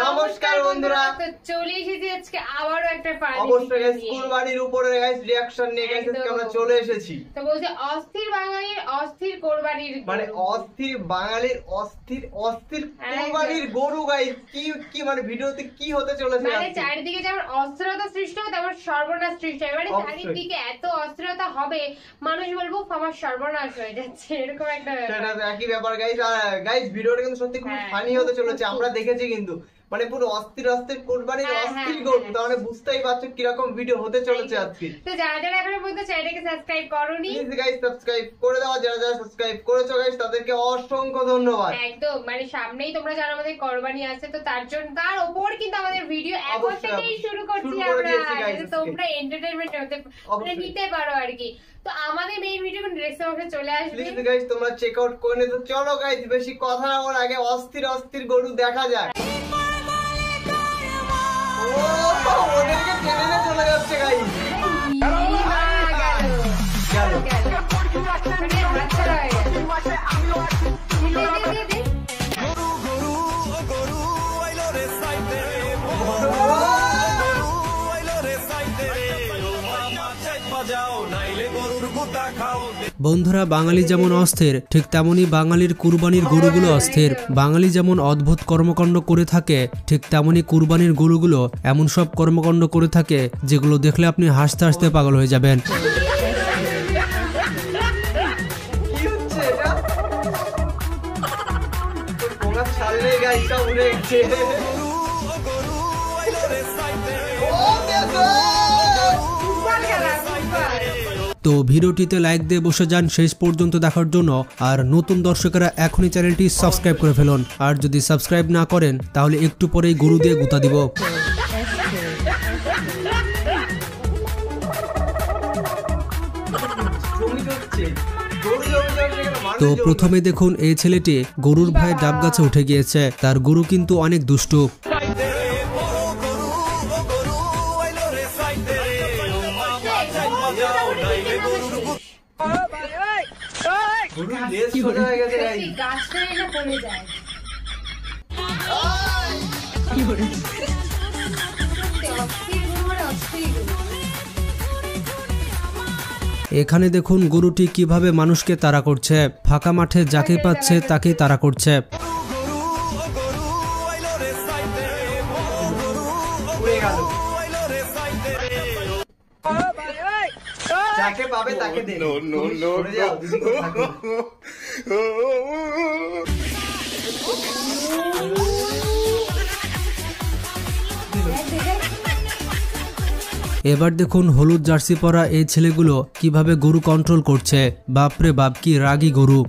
নমস্কার বন্ধুরা, তো চলে এসেছি আজকে আবারও একটা অবশ্যই গাইস কুরবানির উপরে গাইস রিঅ্যাকশন নিয়ে গাইস আজকে আমরা চলে এসেছি। তো বলছে অস্থির বাঙালির অস্থির কুরবানির, মানে অস্থির বাঙালির অস্থির কুরবানির গরু গাইস। কি মানে ভিডিওতে কি হতে চলেছে, মানে চারিদিকে যেমন অস্থিরতা সৃষ্টি হবে তেমন সর্বনাশ সৃষ্টি হবে। মানে চারিদিকে এত অস্থিরতা হবে মানুষ বলবো আমার সর্বনাশ হয়ে যাচ্ছে, এরকম একটা ব্যাপার। একই ব্যাপার গাইস। আর গাইস ভিডিওটা কিন্তু সত্যি খুব ফানি হতে চলেছে, আমরা দেখেছি কিন্তু মানে পুরো অস্থির কুরবানির অস্থির গরু। তাহলে বুঝতেই পারছো কিরকম ভিডিও হতে চলেছে আজকে। তো যারা যারা এখনো পর্যন্ত চ্যানেলটাকে সাবস্ক্রাইব করোনি প্লিজ গাইস সাবস্ক্রাইব করে দাও। যারা যারা সাবস্ক্রাইব করেছো গাইস তাদেরকে অসংখ্য ধন্যবাদ। একদম, মানে সামনেই তোমরা জানো আমাদের কুরবানি আছে, তো তার জন্য তার উপর কিন্তু আমাদের ভিডিও এখন থেকেই শুরু করছি আমরা, যাতে তোমরা এন্টারটেইনমেন্ট নিতে পারো আর কি। তো আমাদের মেইন ভিডিও কোন ডেসক্রিপশনে চলে আসবে, প্লিজ গাইস তোমরা চেক আউট করে নিতে। চলো গাইস বেশি কথা না বলার আগে অস্থির গরু দেখা যায়। ও ওদেরকে টেনে নিয়ে চলে যাচ্ছে গাইস। বন্ধুরা, বাঙালি যেমন অস্থির ঠিক তেমনই বাঙালির কুরবানির গরুগুলো অস্থির। বাঙালি যেমন অদ্ভুত কর্মকাণ্ড করে থাকে ঠিক তেমনই কুরবানির গরুগুলো এমন সব কর্মকাণ্ড করে থাকে যেগুলো দেখলে আপনি হাসতে হাসতে পাগল হয়ে যাবেন। তো ভিডিওটিতে লাইক দিয়ে বসে যান শেষ পর্যন্ত দেখার জন্য। আর নতুন দর্শকেরা এখনই চ্যানেলটি সাবস্ক্রাইব করে ফেলুন। আর যদি সাবস্ক্রাইব না করেন তাহলে একটু পরেই গরু দিয়ে গুতা দিব। তো প্রথমে দেখুন এই ছেলেটি গরুর ভয়ে ডাব গাছে উঠে গিয়েছে। তার গরু কিন্তু অনেক দুষ্টু। এখানে দেখুন গরুটি কিভাবে মানুষকে তাড়া করছে। ফাঁকা মাঠে যাকে পাচ্ছে তাকেই তাড়া করছে। যাকে পাবে তাকে দে। এবার দেখুন হলুদ জার্সি পরা এই ছেলেগুলো কিভাবে গরু কন্ট্রোল করছে। বাপরে বাপ, কি রাগী গরু।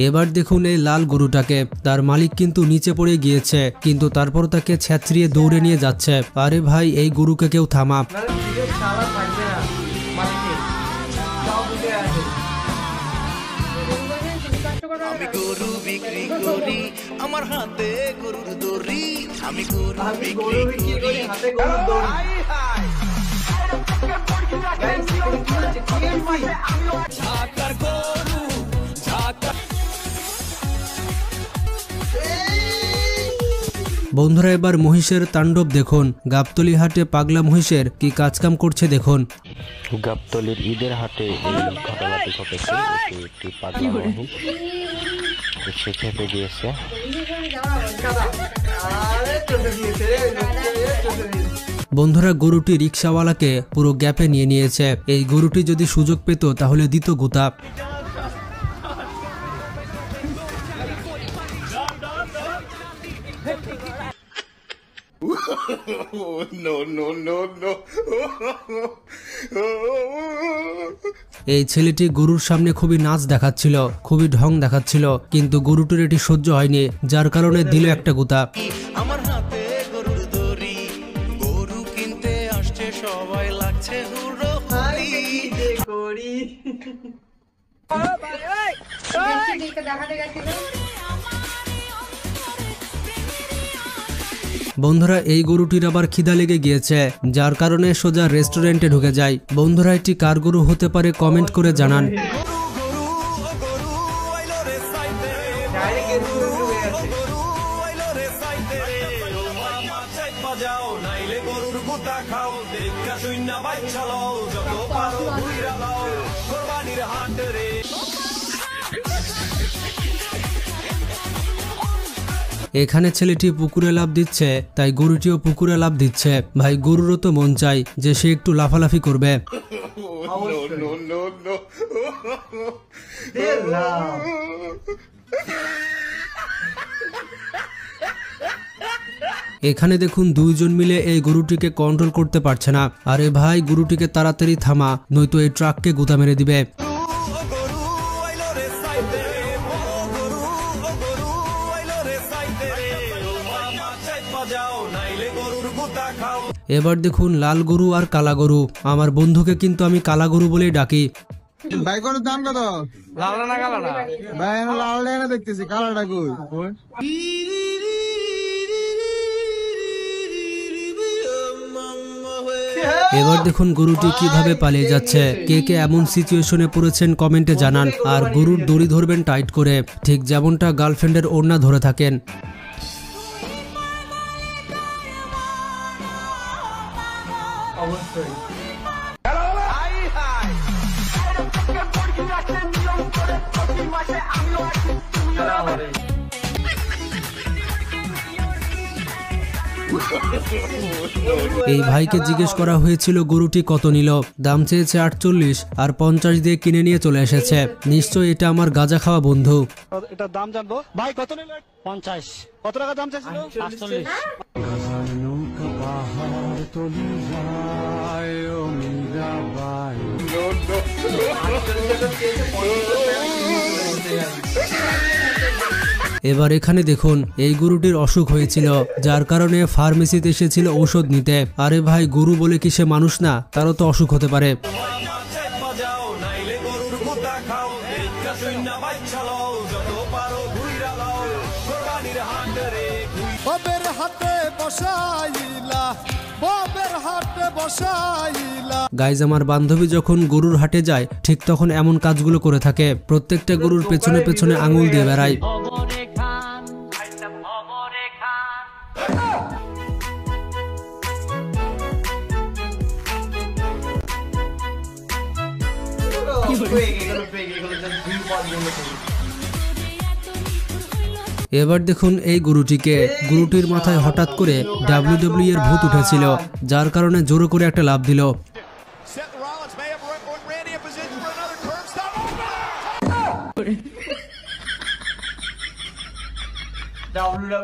এবার দেখুন এই লাল গরুটাকে, তার মালিক কিন্তু নিচে পড়ে গিয়েছে কিন্তু তারপর তাকে ছেঁচড়িয়ে দৌড়ে নিয়ে যাচ্ছে। আরে ভাই, এই গরুকে কেউ থামা। আমি গরু বিক্রি করি, আমার হাতে গরুর দড়ি। আমি গরু বিক্রি করি, হাতে গরুর দড়ি। বন্ধুরা, এবার মহিষের তাণ্ডব দেখুন। গাবতলী হাটে পাগলা মহিষের কি কাজকাম করছে দেখুন। গাবতলীর ঈদের হাটে এই ঘটনাটি ঘটেছে। একটি পাগলা মহিষ সে খেতে গিয়েছে। বন্ধুরা, গরুটি রিক্সাওয়ালাকে পুরো গ্যাপে নিয়ে নিয়েছে। এই গরুটি যদি সুযোগ পেত তাহলে দিত গুতা। এই ছেলেটি গরুর সামনে খুবই নাচ দেখাচ্ছিল, খুবই ঢং দেখাচ্ছিল, কিন্তু গরুটির এটি সহ্য হয়নি, যার কারণে দিল একটা গুতা। আমার হাতে গরুর দড়ি, গরু কিনতে সবাই লাগছে হুড়ো হাই কি যে করি। দেখাতে গেছিল। বন্ধুরা এই গরুটির আবার খিদা লেগে গিয়েছে, যার কারণে সোজা রেস্টুরেন্টে ঢুকে যায়। বন্ধুরা এটি কার গরু হতে পারে কমেন্ট করে জানান। ডাইরেক্ট এর উপরে ঢুকে গেছে। এখানে ছেলেটি পুকুরে লাফ দিচ্ছে, তাই গরুটিও পুকুরে লাফ দিচ্ছে। ভাই গরুরও তো মন চাই যে সে একটু লাফালাফি করবে। এখানে দেখুন দুইজন মিলে এই গরুটিকে কন্ট্রোল করতে পারছে না। আরে ভাই গরুটিকে তাড়াতাড়ি থামা, নয়তো এই ট্রাককে গুতা মেরে দিবে। এবার দেখুন লাল গরু আর কালা গরু। আমার বন্ধুকে কিন্তু আমি কালা গরু বলেই ডাকি। ভাই গরুর দাম কত? লাল না কালা না ভাই? আমি লাল না দেখতেছি, কালাটা কই? এবার দেখুন গরুটি কিভাবে পালিয়ে যাচ্ছে। কে কে এমন সিচুয়েশনে পড়েছেন কমেন্টে জানান। আর গরুর দড়ি ধরবেন টাইট করে, ঠিক যেমনটা গার্লফ্রেন্ডের ওড়না ধরে থাকেন। অবশ্যই এই ভাইকে জিজ্ঞেস করা হয়েছিল গরুটি কত নিল। দাম চেয়েছে 48 আর 50 দিয়ে কিনে নিয়ে চলে এসেছে। নিশ্চয়ই এটা আমার গাঁজা খাওয়া বন্ধু। এটার দাম জানবো ভাই, কত নিল? 50। কত টাকা দাম চাইছিল? 48। এবার এখানে দেখুন এই গরুটির অসুখ হয়েছিল, যার কারণে ফার্মেসিতে এসেছিল ঔষধ নিতে। আরে ভাই গরু বলে কি সে মানুষ না? তারও তো অসুখ হতে পারে। গাইজ আমার বান্ধবী যখন গরুর হাটে যায় ঠিক তখন এমন কাজগুলো করে থাকে। প্রত্যেকটা গরুর পেছনে পেছনে আঙুল দিয়ে বেড়ায়। এবার দেখুন এই গরুটিকে। গরুটির মাথায় হঠাৎ করে WWE এর ভূত উঠেছিল, যার কারণে জোরে করে একটা লাফ দিল।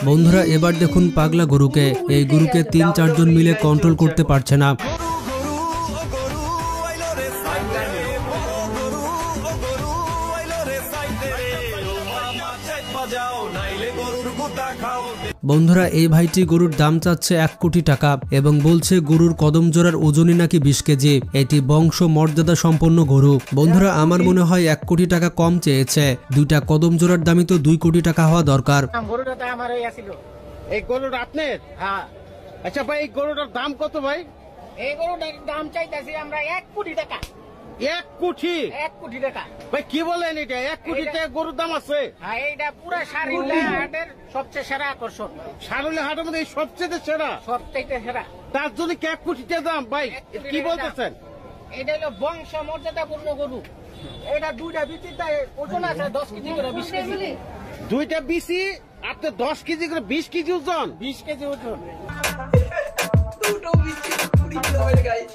বন্ধুরা এবার দেখুন পাগলা গরুকে। এই গরুকে 3-4 জন মিলে কন্ট্রোল করতে পারছে না। বন্ধুরা এই ভাইটি গরুর দাম চাচ্ছে 1 কোটি টাকা এবং বলছে গরুর কদম জোড়ার ওজনই নাকি 20 কেজি। এটি বংশ মর্যাদা সম্পন্ন গরু। বন্ধুরা আমার মনে হয় 1 কোটি টাকা কম চেয়েছে। 2টা কদম জোড়ার দামই তো 2 কোটি টাকা হওয়া দরকার। গরুটা তো আমার এই আছিল। এই গরুটা আপনার? হ্যাঁ। আচ্ছা ভাই এই গরুটার দাম কত ভাই? এই গরুটার দাম চাইতেছি আমরা 1 কোটি টাকা। 1 কোটি? 1 কোটি টাকা। ভাই কি বলেন এটা? 1 কোটি টাকা গরুর দাম আছে? হ্যাঁ এইটা পুরো সারুলিয়া হাটের সবচেয়ে সেরা আকর্ষণ। সারুলিয়া হাটের মধ্যে সবচেয়ে সেরা? সবচেয়ে সেরা। তার জন্য 1 কোটি টাকা দাম ভাই? কি বলতেছেন? এটা হলো বংশ মর্যাদাপূর্ণ গরু। এটা 2টা বিচিতে ওজন আছে 10 কেজি করে 20 কেজি। 2টা বিচি আপনি 10 কেজি করে 20 কেজি ওজন? 20 কেজি ওজন। দুটো বিচি 20 কিলো হয়ে গাইস।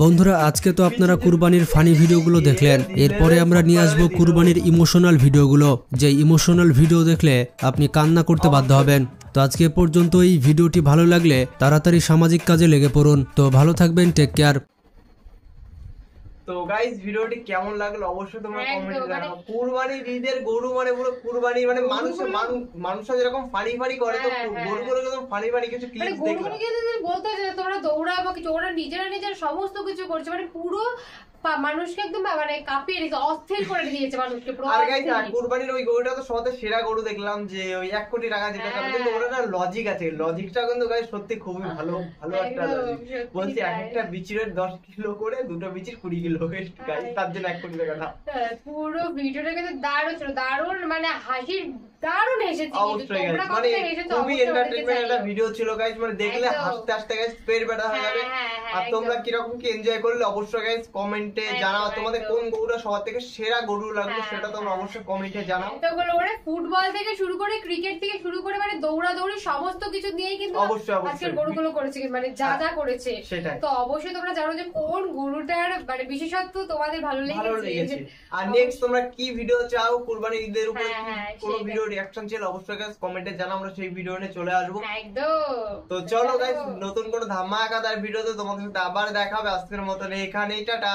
বন্ধুরা আজকে তো আপনারা কুরবানির ফানি ভিডিওগুলো দেখলেন। এরপরে আমরা নিয়ে আসবো কুরবানির ইমোশনাল ভিডিওগুলো, যে ইমোশনাল ভিডিও দেখলে আপনি কান্না করতে বাধ্য হবেন। তো আজকে পর্যন্ত। এই ভিডিওটি ভালো লাগলে তাড়াতাড়ি সামাজিক কাজে লেগে পড়ুন। তো ভালো থাকবেন, টেক কেয়ার। তো তো গাইস ভিডিওটি কেমন লাগলো অবশ্যই তোমরা কমেন্টে জানাও। কুরবানির ঈদের গরু মানে পুরো কুরবানি মানে মানুষের যেরকম ফানি ফানি করে তো গরুগুলো একদম ফানি ফানি কিছু ক্লিপস দেখলাম। বলতে তোমরা দৌড়াবো কিছু, ওরা নিজেরা সমস্ত কিছু করছে, মানে পুরো মানুষকে একদম মানে কাঁপিয়ে দিয়েছে, অস্থির করে দিয়েছে মানুষকে পুরো। আর গাইস কুরবানির ওই গরুটা তো সবথেকে সেরা গরু দেখলাম, যে ওই 1 কোটি টাকা যেটা কিন্তু ওটা না লজিক আছে, লজিকটা কিন্তু গাইস সত্যি খুবই ভালো একটা লজিক। বলছি একটা বিচিরের 10 কিলো করে, দুটো বিচির 20 কিলো গাইস, তার জন্য 1 কোটি টাকা। পুরো ভিডিওটা কিন্তু দারুণ ছিল, দারুণ মানে হাসির দারুণ হেসেছি। অবশ্যই গাইস মানে খুবই এন্টারটেইনমেন্ট একটা ভিডিও ছিল গাইস, মানে দেখলে হাসতে হাসতে গাইস পেট ব্যথা হয়ে যাবে। আর তোমরা কি রকম কি এনজয় করলে অবশ্যই গাইস কমেন্টে জানাও, তোমাদের কোন গরুটা সবার থেকে সেরা গরু লাগলো সেটা তোমরা অবশ্যই কমেন্টে জানাও। এতগুলো ওরা ফুটবল থেকে শুরু করে ক্রিকেট থেকে শুরু করে মানে দৌড়াদৌড়ি সমস্ত কিছু দিয়েই কিন্তু আজকের গরুগুলো করেছে, মানে যা করেছে। তো অবশ্যই তোমরা জানো যে কোন গরুটার মানে বিশেষত্ব তোমাদের ভালো লেগেছে। আর নেক্সট তোমরা কি ভিডিও চাও কুরবানির ঈদের উপর, কোন ভিডিও রিঅ্যাকশন চাই অবশ্যই গাইস কমেন্টে জানাও, আমরা সেই ভিডিও নিয়ে চলে আসবো একদম। তো চলো গাইস নতুন কোন ধামাকাদার ভিডিওতে তোমাদের সাথে আবার দেখা হবে, আজকের মতন এখানেই টাটা।